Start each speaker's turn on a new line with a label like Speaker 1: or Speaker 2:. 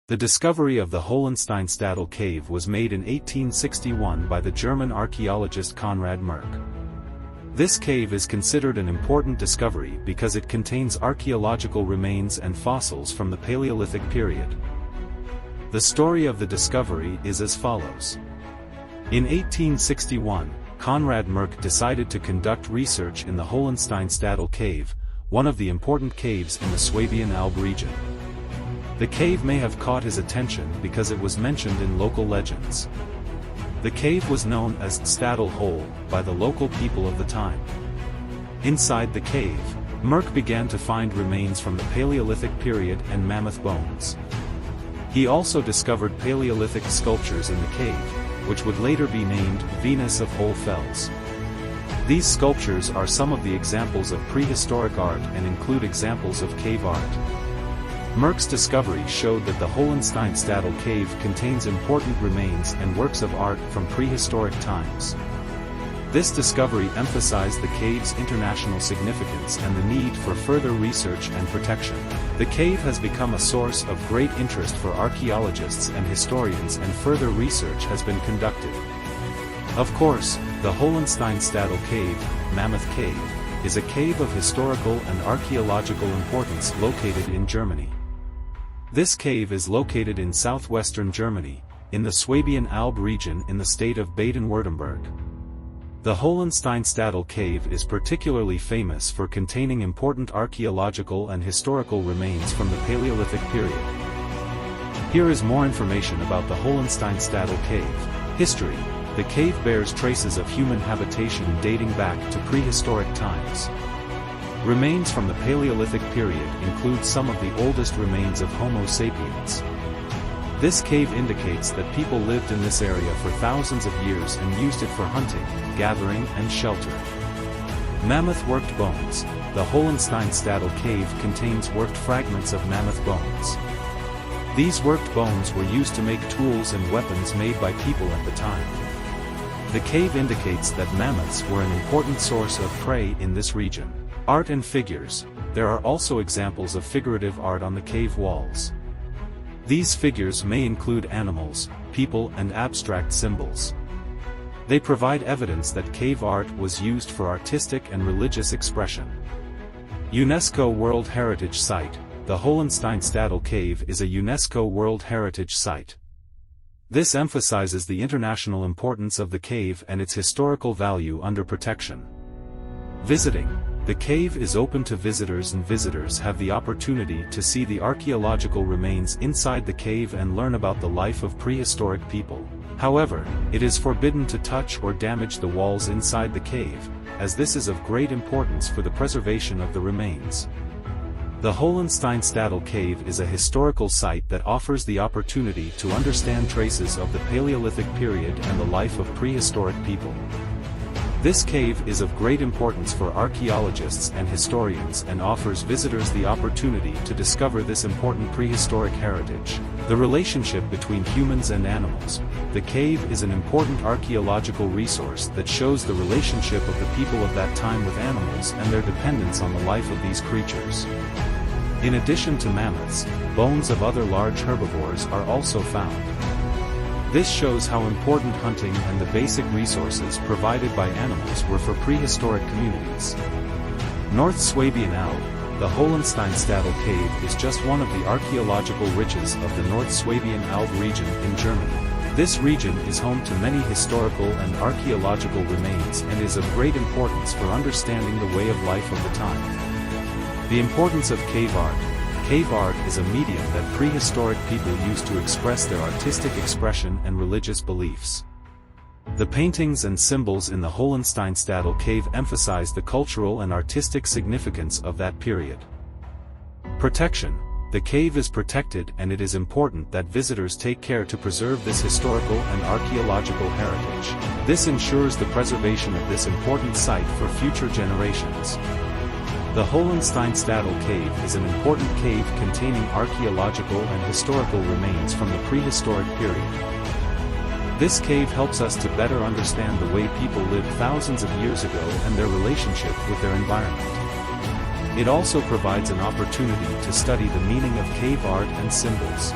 Speaker 1: The discovery of the Hohlenstein-Stadel Cave was made in 1861 by the German archaeologist Konrad Merck. This cave is considered an important discovery because it contains archaeological remains and fossils from the Paleolithic period. The story of the discovery is as follows. In 1861, Konrad Merck decided to conduct research in the Hohlenstein-Stadel Cave, one of the important caves in the Swabian Alb region. The cave may have caught his attention because it was mentioned in local legends. The cave was known as Stadel Hole by the local people of the time. Inside the cave, Merck began to find remains from the Paleolithic period and mammoth bones. He also discovered Paleolithic sculptures in the cave, which would later be named Venus of Hole Fels. These sculptures are some of the examples of prehistoric art and include examples of cave art. Merck's discovery showed that the Hohlenstein-Stadel Cave contains important remains and works of art from prehistoric times. This discovery emphasized the cave's international significance and the need for further research and protection. The cave has become a source of great interest for archaeologists and historians, and further research has been conducted. Of course, the Hohlenstein-Stadel Cave, Mammoth Cave, is a cave of historical and archaeological importance located in Germany. This cave is located in southwestern Germany, in the Swabian Alb region in the state of Baden-Württemberg. The Hohlenstein-Stadel Cave is particularly famous for containing important archaeological and historical remains from the Paleolithic period. Here is more information about the Hohlenstein-Stadel Cave. History. The cave bears traces of human habitation dating back to prehistoric times. Remains from the Paleolithic period include some of the oldest remains of Homo sapiens. This cave indicates that people lived in this area for thousands of years and used it for hunting, gathering, and shelter. Mammoth worked bones. The Hohlenstein-Stadel Cave contains worked fragments of mammoth bones. These worked bones were used to make tools and weapons made by people at the time. The cave indicates that mammoths were an important source of prey in this region. Art and figures. There are also examples of figurative art on the cave walls. These figures may include animals, people, and abstract symbols. They provide evidence that cave art was used for artistic and religious expression. UNESCO World Heritage Site. The Hohlenstein-Stadel Cave is a UNESCO World Heritage Site. This emphasizes the international importance of the cave and its historical value under protection. Visiting. The cave is open to visitors, and visitors have the opportunity to see the archaeological remains inside the cave and learn about the life of prehistoric people. However, it is forbidden to touch or damage the walls inside the cave, as this is of great importance for the preservation of the remains. The Hohlenstein-Stadel Cave is a historical site that offers the opportunity to understand traces of the Paleolithic period and the life of prehistoric people. This cave is of great importance for archaeologists and historians and offers visitors the opportunity to discover this important prehistoric heritage. The relationship between humans and animals. The cave is an important archaeological resource that shows the relationship of the people of that time with animals and their dependence on the life of these creatures. In addition to mammoths, bones of other large herbivores are also found. This shows how important hunting and the basic resources provided by animals were for prehistoric communities. North Swabian Alb. The Hohlenstein-Stadel Cave is just one of the archaeological riches of the North Swabian Alb region in Germany. This region is home to many historical and archaeological remains and is of great importance for understanding the way of life of the time. The importance of cave art. Cave art is a medium that prehistoric people used to express their artistic expression and religious beliefs. The paintings and symbols in the Hohlenstein-Stadel Cave emphasize the cultural and artistic significance of that period. Protection. The cave is protected, and it is important that visitors take care to preserve this historical and archaeological heritage. This ensures the preservation of this important site for future generations. The Hohlenstein-Stadel Cave is an important cave containing archaeological and historical remains from the prehistoric period. This cave helps us to better understand the way people lived thousands of years ago and their relationship with their environment. It also provides an opportunity to study the meaning of cave art and symbols.